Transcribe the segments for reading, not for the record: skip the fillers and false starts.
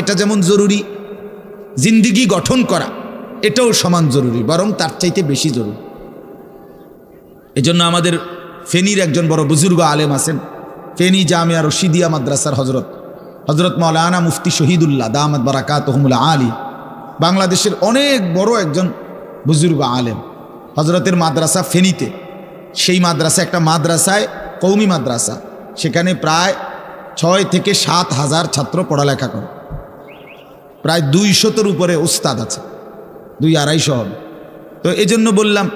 এটা যেমন জরুরি, জিন্দিগি গঠন করা এটাও সমান জরুরি, বরং তার চাইতে বেশি জরুরি। এজন্য আমাদের ফেনীর একজন বড় বুজুর্গ আলেম আছেন, ফেনী জামিয়া রশিদিয়া মাদ্রাসার হজরত মাওলানা মুফতি শহীদুল্লাহ দামাত বারাকাতুহুমুল আলী, বাংলাদেশের অনেক বড় একজন বুজুর্গ আলেম। হজরতের মাদ্রাসা ফেনীতে, সেই মাদ্রাসা একটা মাদ্রাসায় কৌমি মাদ্রাসা, সেখানে প্রায় 6 থেকে 7 হাজার ছাত্র পড়ালেখা করে, প্রায় 200-র উপরে উস্তাদ আছে, 200-250 হবে। তো এই জন্য বললাম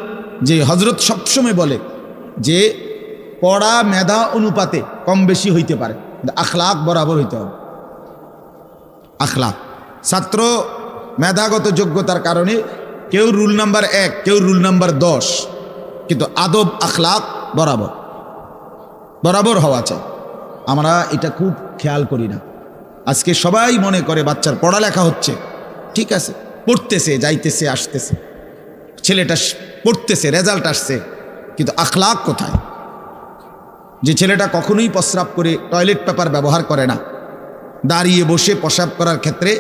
যে হজরত সবসময় বলে যে পড়া মেধা অনুপাতে কম বেশি হইতে পারে, আখলাক বরাবর হইতে হবে। আখলাক, ছাত্র মেধাগত যোগ্যতার কারণে কেউ রুল নাম্বার 1, কেউ রুল নাম্বার 10, কিন্তু আদব আখলাক বরাবর বরাবর হওয়া চাই। আমরা এটা খুব খেয়াল করি না। আজকে সবাই মনে করে বাচ্চার পড়ালেখা হচ্ছে, ঠিক আছে, পড়তেছে, যাইতেছে, আসতেছে, ছেলেটা পড়তেছে, রেজাল্ট আসছে, কিন্তু আখলাক কোথায়? যে ছেলেটা কখনোই প্রস্রাব করে টয়লেট পেপার ব্যবহার করে না, দাঁড়িয়ে বসে প্রস্রাব করার ক্ষেত্রে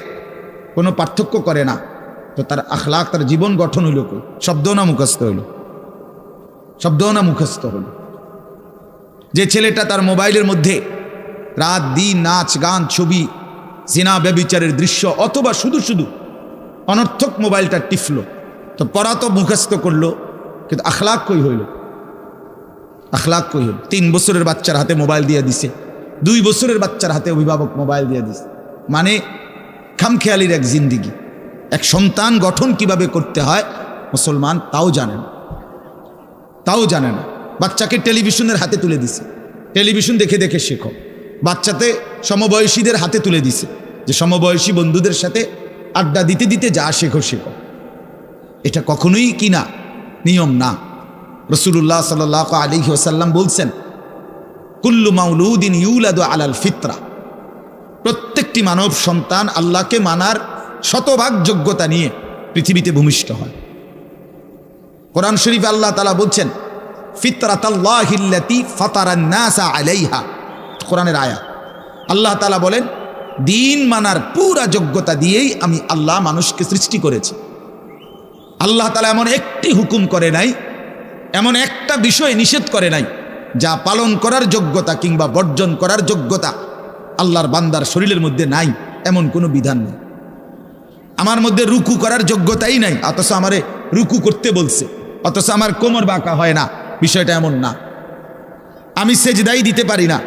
কোনো পার্থক্য করে না, তো তার আখলাক, তার জীবন গঠন হইল কই? শব্দও না মুখস্থ হইল, শব্দও না মুখস্থ হইল। যে ছেলেটা তার মোবাইলের মধ্যে রাত দিন নাচ গান ছবি জিনা ব্যভিচারের দৃশ্য অথবা শুধু শুধু অনর্থক মোবাইলটা টিপলো, তো পড়া তো মুখস্থ করলো, কিন্তু আখলাক কই হইল? আখলাক কই হইল? 3 বছরের বাচ্চার হাতে মোবাইল দিয়ে দিছে, 2 বছরের বাচ্চার হাতে অভিভাবক মোবাইল দিয়ে দিছে, মানে খামখেয়ালির এক জিন্দিগি। এক সন্তান গঠন কিভাবে করতে হয় মুসলমান তাও জানে না, তাও জানে না। বাচ্চাকে টেলিভিশনের হাতে তুলে দিছে, টেলিভিশন দেখে দেখে শেখো। বাচ্চাতে সমবয়সীদের হাতে তুলে দিছে যে সমবয়সী বন্ধুদের সাথে আড্ডা দিতে দিতে যা শেখো শেখো। এটা কখনোই কি না, নিয়ম না। রাসূলুল্লাহ সাল্লাল্লাহু আলাইহি ওয়াসাল্লাম বলছেন, কুল্লু মাউলুদিন ইউলাদু আলাল ফিতরা, প্রত্যেকটি মানব সন্তান আল্লাহকে মানার শতভাগ যোগ্যতা নিয়ে পৃথিবীতে ভূমিষ্ঠ হয়। কোরআন শরীফে আল্লাহ তাআলা বলছেন, ফিতরাতাল্লাহিল্লাতী ফাতারান নাসা আলাইহা, কোরআনের আয়াত। আল্লাহ তাআলা বলেন, দিন মানার পুরা যোগ্যতা দিয়েই আমি আল্লাহ মানুষকে সৃষ্টি করেছি। আল্লাহ তাআলা এমন একটি হুকুম করে নাই, এমন একটা বিষয় নিষেধ করে নাই যা পালন করার যোগ্যতা কিংবা বর্জন করার যোগ্যতা আল্লাহর বান্দার শরীরের মধ্যে নাই, এমন কোনো বিধান নেই। আমার মধ্যে রুকু করার যোগ্যতাই নাই, অথচ আমারে রুকু করতে বলছে, অথচ আমার কোমর বাঁকা হয় না, বিষয়টা এমন না। আমি সেজদাই দিতে পারি না,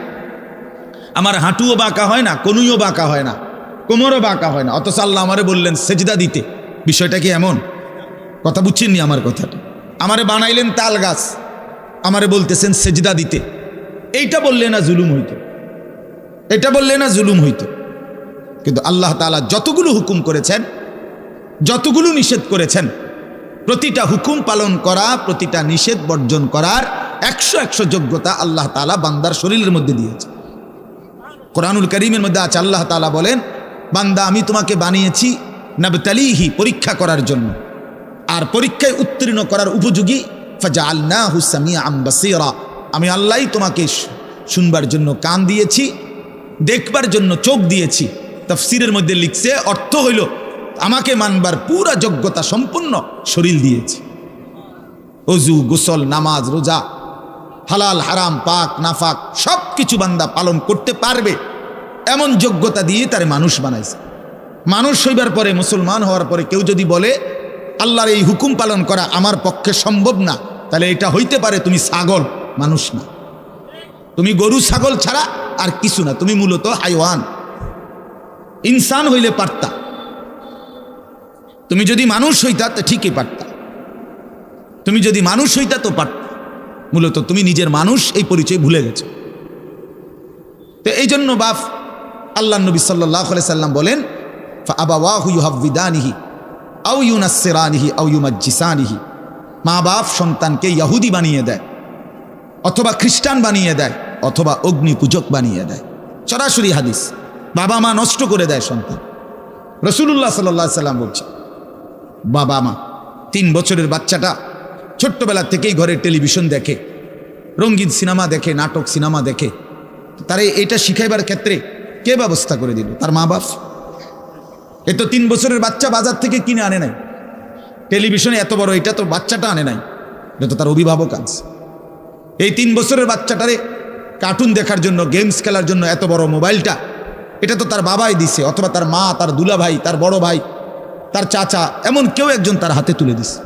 আমার হাঁটুও বাঁকা হয় না, কনুইও বাঁকা হয় না, কোমরও বাঁকা হয় না, অথচ আল্লাহ আমারে বললেন সেজদা দিতে। বিষয়টা কি এমন? কথা বুঝছেননি আমার কথাটা? আমারে বানাইলেন তাল গাছ, আমারে বলতেছেন সেজদা দিতে। এইটা বললে না জুলুম হইতো? এটা বললে না জুলুম হইতো? কিন্তু আল্লাহ তাআলা যতগুলো হুকুম করেছেন, যতগুলো নিষেধ করেছেন, প্রতিটা হুকুম পালন করা, প্রতিটা নিষেধ বর্জন করার 100 যোগ্যতা আল্লাহ তাআলা বান্দার শরীরের মধ্যে দিয়েছে। কোরআনুল কারীমের মধ্যে আছে, আল্লাহ তাআলা বলেন, বান্দা আমি তোমাকে বানিয়েছি নাবতালিহি, পরীক্ষা করার জন্য, আর পরীক্ষায় উত্তীর্ণ করার উপযোগী, ফাজআলনাহু সামিআন বাসীরা, আমি আল্লাহই তোমাকে শুনবার জন্য কান দিয়েছি, দেখবার জন্য চোখ দিয়েছি। তাফসীরের মধ্যে লিখছে, অর্থ হইল আমাকে মানবার পুরা যোগ্যতা সম্পূর্ণ শরীর দিয়েছি। ওযু, গোসল, নামাজ, রোজা, হালাল হারাম, পাক নাফাক সব কিছু বান্দা পালন করতে পারবে এমন যোগ্যতা দিয়ে তারে মানুষ বানাইছে। মানুষ হইবার পরে, মুসলমান হওয়ার পরে কেউ যদি বলে আল্লাহর এই হুকুম পালন করা আমার পক্ষে সম্ভব না, তাহলে এটা হইতে পারে তুমি ছাগল, মানুষ না। তুমি গরু ছাগল ছাড়া আর কিছু না, তুমি মূলত হাইওয়ান। ইনসান হইলে পারতা, তুমি যদি মানুষ হইতা তো ঠিকই পারতা, তুমি যদি মানুষ হইতা তো পারতা। মূলত তুমি নিজের মানুষ এই পরিচয় ভুলে গেছো। তো এই জন্য বাপ আল্লাহ নবী সাল্লাল্লাহু আলাইহি সাল্লাম বলেন, ফাআবাওয়াহু ইউহাব্বিদানিহি আও ইউনাসসিরানিহি আও ইউমাজ্জিসানিহি, মা বাপ সন্তানকে ইহুদি বানিয়ে দেয়, অথবা খ্রিস্টান বানিয়ে দেয়, অথবা অগ্নি পূজক বানিয়ে দেয়। সরাসরি হাদিস, বাবা মা নষ্ট করে দেয় সন্তান। রাসূলুল্লাহ সাল্লাল্লাহু আলাইহি সাল্লাম বলছে, বাবা মা 3 বছরের বাচ্চাটা ছোট্টবেলা থেকেই ঘরে টেলিভিশন দেখে, রঙিন সিনেমা দেখে, নাটক সিনেমা দেখে, তারে এটা শিখাইবার ক্ষেত্রে কে ব্যবস্থা করে দিল? তার মা বাপ। এ তো 3 বছরের বাচ্চা বাজার থেকে কিনে আনে নাই, টেলিভিশনে এত বড়, এটা তো বাচ্চাটা আনে নাই, এটা তো তার অভিভাবক আনছে। এই 3 বছরের বাচ্চাটারে কার্টুন দেখার জন্য, গেমস খেলার জন্য এত বড় মোবাইলটা, এটা তো তার বাবাই দিছে, অথবা তার মা, তার দুলা ভাই, তার বড় ভাই, তার চাচা, এমন কেউ একজন তার হাতে তুলে দিছে।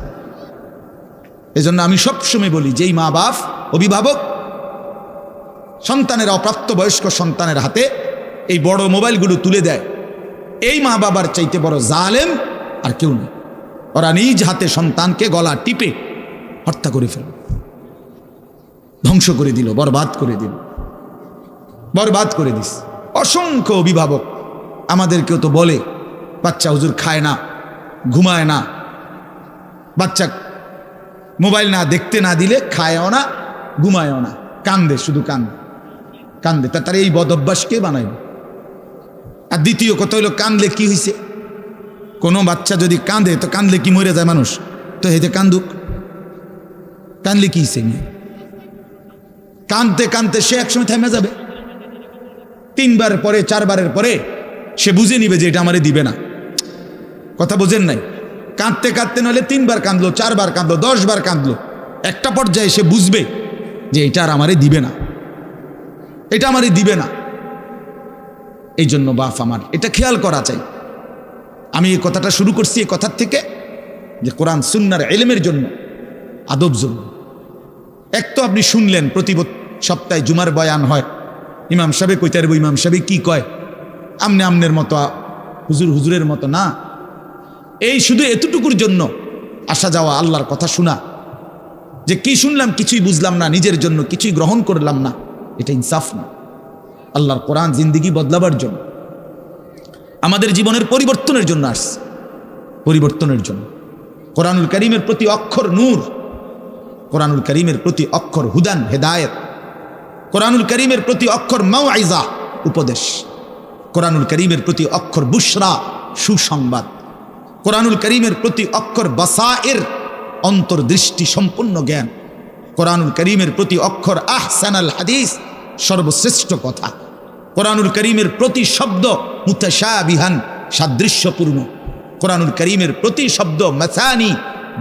এজন্য আমি সবসময় বলি, যেই মা বাপ অভিভাবক সন্তানের, অপ্রাপ্তবয়স্ক সন্তানের হাতে এই বড় মোবাইলগুলো তুলে দেয়, এই মা বাবার চাইতে বড় জালেম আর কেউ নেই। ওরা নিজ হাতে সন্তানকে গলা টিপে হত্যা করে ফেলল, ধ্বংস করে দিল, বরবাদ করে দিল, বরবাদ করে দিস। অসংখ্য অভিভাবক আমাদেরকেও তো বলে, বাচ্চা হুজুর খায় না, ঘুমায় না, বাচ্চা মোবাইল না দেখতে না দিলে খায়ও না, ঘুমায়ও না, কান্দে, শুধু কান্দে কান্দে। তার এই বদ অভ্যাস কে বানাইবে? আর দ্বিতীয় কথা হইল, কান্দলে কি হয়েছে? কোনো বাচ্চা যদি কাঁদে, তো কান্দলে কি মরে যায় মানুষ? তো হেতে কান্দুক, কান্দলে কি হয়েছে? কাঁদতে কাঁদতে সে একসময় থেমে যাবে। 3 বার পরে, 4 বারের পরে সে বুঝে নিবে যে এটা আমারে দিবে না। কথা বোঝেন নাই? কাঁদতে কাঁদতে নইলে 3 বার কাঁদলো, 4 বার কাঁদলো, 10 বার কাঁদলো, একটা পর্যায়ে সে বুঝবে যে এটা আর আমারে দিবে না, এটা আমারে দিবে না। এই জন্য বাপ আমার এটা খেয়াল করা চাই। আমি এই কথাটা শুরু করছি এই কথার থেকে যে কোরআন সুন্নাহর ইলমের জন্য আদব জরুরি। এক তো আপনি শুনলেন প্রতি সপ্তাহে জুমার বয়ান হয়, ইমাম সাহেব কইতে পারবো, ইমাম সাহেব কি কয়, আমনে আমনের মতো, হুজুর হুজুরের মতো না। এই শুধু এতটুকুর জন্য আসা যাওয়া, আল্লাহর কথা শোনা, যে কি শুনলাম কিছুই বুঝলাম না, নিজের জন্য কিছুই গ্রহণ করলাম না, এটা ইনসাফ না। আল্লাহর কোরআন জিন্দেগি বদলাবার জন্য, আমাদের জীবনের পরিবর্তনের জন্য আসছে, পরিবর্তনের জন্য। কোরআনুল কারীমের প্রতি অক্ষর নূর, কোরআনুল কারীমের প্রতি অক্ষর হুদান, হেদায়েত, কোরআনুল কারীমের প্রতি অক্ষর মাউইজা, উপদেশ, কোরআনুল কারীমের প্রতি অক্ষর বুশরা, সুসংবাদ, কোরআনুল কারীমের প্রতি অক্ষর বাসায়ের, অন্তর্দৃষ্টি সম্পূর্ণ জ্ঞান, কোরআনুল কারীমের প্রতি অক্ষর আহসানাল হাদিস, সর্বশ্রেষ্ঠ কথা, কোরআনুল কারীমের প্রতি শব্দ মুতাশাবিহান, সাদৃশ্যপূর্ণ, কোরআনুল কারীমের প্রতি শব্দ মাসানি,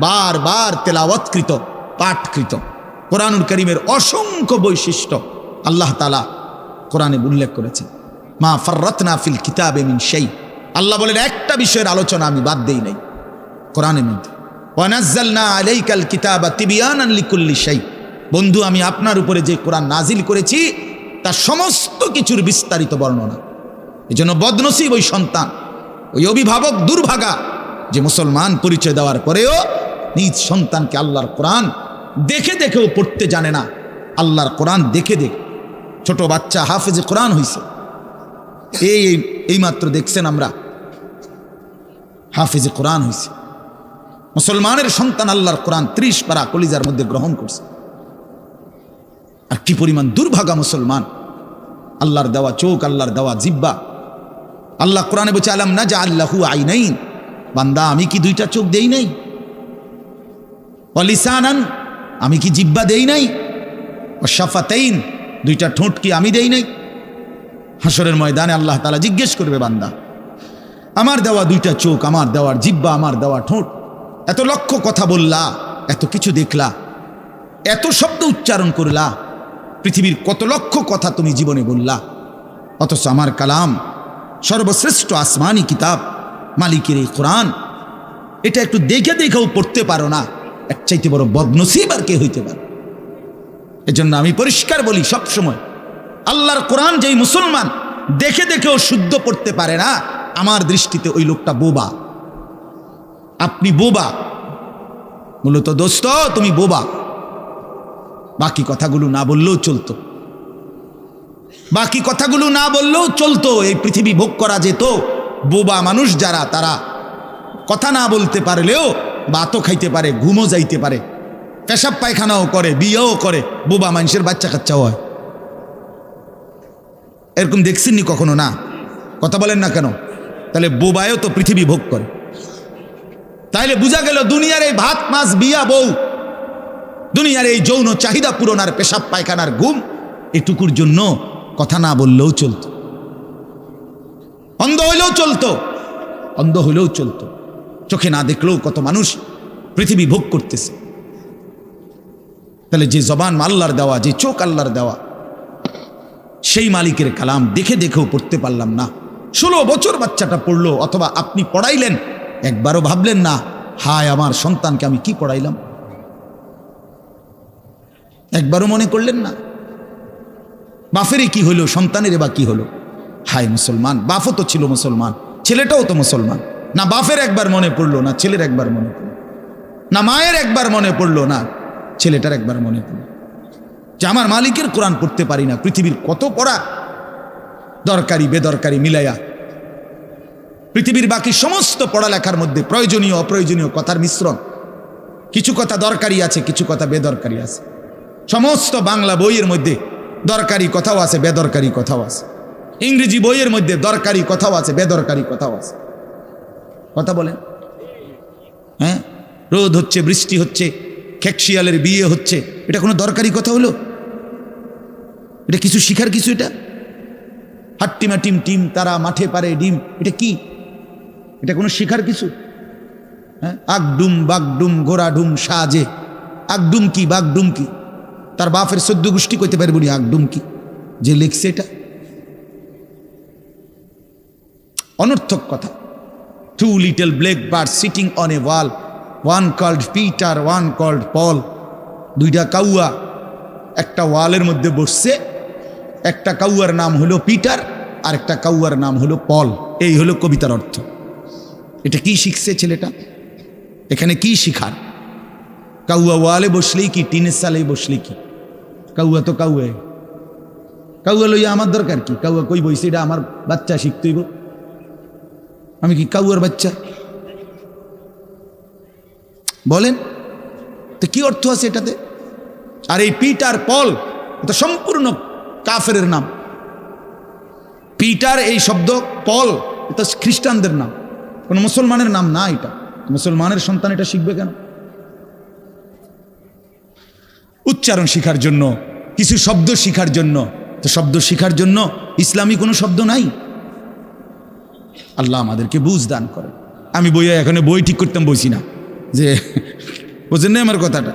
বারবার তেলাওয়াতকৃত, পাঠকৃত। কোরআনুল কারীমের অসংখ্য বৈশিষ্ট্য আল্লাহ তাআলা কোরআনে উল্লেখ করেছেন। মা ফাররাতনা ফিল কিতাবে মিন শাই, আল্লাহ বলেন একটা বিষয়ের আলোচনা আমি বাদ দেই নাই কোরআনের মধ্যে। ওয়া নাযালনা আলাইকাল কিতাবা তিবয়ানান লিকুল্লি শাই, বন্ধু আমি আপনার উপরে যে কোরআন নাজিল করেছি তার সমস্ত কিছুর বিস্তারিত বর্ণনা। এই জন্য বদনসিব ওই সন্তান, ওই অভিভাবক দুর্ভাগা, যে মুসলমান পরিচয় দেওয়ার পরেও নিজ সন্তানকে আল্লাহর কোরআন দেখে দেখেও পড়তে জানে না। আল্লাহর কোরআন দেখে দেখে ছোট বাচ্চা হাফেজে কোরআন হয়েছে, এই মাত্র দেখছেন আমরা, হাফেজে কোরআন হয়েছে। মুসলমানের সন্তান আল্লাহর কোরআন 30 পারা কলিজার মধ্যে গ্রহণ করছে। আর কি পরিমাণ দুর্ভাগা মুসলমান! আল্লাহর দেওয়া চোখ, আল্লাহর দেওয়া জিব্বা। আল্লাহ কোরআনে বলছে আলাম নাজআল লাহু আইনাইন, বান্দা আমি কি 2টা চোখ দেই নাই? ওয়া লিসানান, আমি কি জিব্বা দেই নাই? ওয়া শাফাতাইন, 2টা ঠোঁট কি আমি দেই নাই? হাসরের ময়দানে আল্লাহ তাআলা জিজ্ঞেস করবে, বান্দা আমার দেওয়া 2টা চোখ, আমার দেওয়ার জিব্বা, আমার দেওয়া ঠোঁট, এত লক্ষ কথা বললা, এত কিছু দেখলা, এত শব্দ উচ্চারণ করলা, পৃথিবীর কত লক্ষ কথা তুমি জীবনে বললা, অথচ আমার কালাম, সর্বশ্রেষ্ঠ আসমানি কিতাব, মালিকের এই কোরআন, এটা একটু দেখে দেখেও পড়তে পারো না, এক চাইতে বড় বদনসিব আর কে হইতে পারে? এজন্য আমি পরিষ্কার বলি সবসময়, আল্লাহর কোরআন যেই মুসলমান দেখে দেখেও শুদ্ধ পড়তে পারে না, আমার দৃষ্টিতে ওই লোকটা বোবা। আপনি বোবা, মূলত দোস্ত তুমি বোবা। বাকি কথাগুলো না বললেও চলতো, বাকি কথাগুলো না বললেও চলতো, এই পৃথিবী ভোগ করা যেত। বোবা মানুষ যারা, তারা কথা না বলতে পারলেও ভাতও খাইতে পারে, ঘুমও যাইতে পারে, পেশাব পায়খানাও করে, বিয়েও করে, বোবা মানুষের বাচ্চা কাচ্চাও হয়। এরকম দেখছেননি কখনো? না, কথা বলেন না কেন? তাহলে বোবায়ও তো পৃথিবী ভোগ করে। তাইলে বোঝা গেল দুনিয়ার এই ভাত মাছ বিয়া বউ, দুনিয়ার এই যৌন চাহিদা পূরণ আর পেশাব পায়খানার ঘুম, এটুকুর জন্য কথা না বললেও চলতো, অন্ধ হইলেও চলতো, অন্ধ হলেও চলতো, চোখে না দেখলেও কত মানুষ পৃথিবী ভোগ করতেছে। তাহলে যে জবান আল্লাহর দেওয়া, যে চোখ আল্লাহর দেওয়া, সেই মালিকের কালাম দেখে দেখেও পড়তে পারলাম না। 16 বছর বাচ্চাটা পড়লো, অথবা আপনি পড়াইলেন, একবারও ভাবলেন না হায় আমার সন্তানকে আমি কি পড়াইলাম? একবারও মনে করলেন না বাফেরই কি হলো, সন্তানের বা কি হলো? হায় মুসলমান, বাপও তো ছিল মুসলমান, ছেলেটাও তো মুসলমান। না বাপের একবার মনে পড়লো, না ছেলের একবার মনে পড়লো, না মায়ের একবার মনে পড়লো, না ছেলেটার একবার মনে পড়লো যে আমার মালিকের কোরআন পড়তে পারি না। পৃথিবীর কত পড়া, দরকারি বেদরকারি মিলাইয়া পৃথিবীর বাকি সমস্ত পড়ালেখার মধ্যে প্রয়োজনীয় অপ্রয়োজনীয় কথার মিশ্রণ। কিছু কথা দরকারি আছে, কিছু কথা বেদরকারি আছে। সমস্ত বাংলা বইয়ের মধ্যে দরকারি কথাও আছে, বেদরকারি কথাও আছে। ইংরেজি বইয়ের মধ্যে দরকারি কথাও আছে, বেদরকারি কথাও আছে। কথা বলেন? হ্যাঁ, রোদ হচ্ছে, বৃষ্টি হচ্ছে, খেকশিয়ালের বিয়ে হচ্ছে, এটা কোনো দরকারি কথা হলো? এটা কিছু শিখার কিছু? এটা হাট্টিমা টিম টিম তারা মাঠে পারে ডিম, এটা কি? এটা কোনো শিখার কিছু? হ্যাঁ, আগডুম বাগডুম ঘোড়াডুম সাজে। আগডুম কি বাগডুম কি? তার বাপের 14 গোষ্ঠী কইতে পারবো নি আগডুম কি যে লিখছে এটা? অনর্থক কথা। 2 little black birds sitting on a wall, one called Peter, one called Paul. 2টা কাউয়া একটা ওয়ালের মধ্যে বসছে, একটা কাউয়ার নাম হলো পিটার আর একটা কাউয়ার নাম হলো পল। এই হলো কবিতার অর্থ। এটা কি শিখছে ছেলেটা? এখানে কি শিখার? কাউয়া ওয়ালে বসলেই কি, টিনের সালেই বসলেই কি? কাউয়া তো কাউয়া, কাউয়া লইয়া আমার দরকার কি? কাউয়া কই বইছে, এটা আমার বাচ্চা শিখতেইব। আমি কি কাউয়ার বাচ্চা? বলেন তো কি অর্থ আছে এটাতে? আর এই পিটার পল এটা সম্পূর্ণ কাফেরের নাম। পিটার এই শব্দ, পল এটা খ্রিস্টানদের নাম, কোনো মুসলমানের নাম না। এটা মুসলমানের সন্তান এটা শিখবে কেন? উচ্চারণ শিখার জন্য, কিছু শব্দ শিখার জন্য। তো শব্দ শিখার জন্য ইসলামী কোনো শব্দ নাই? আল্লাহ আমাদেরকে বুঝ দান করে। আমি বইয়ে এখানে বই ঠিক করতাম বইছি না, যে বোঝেন না আমার কথাটা।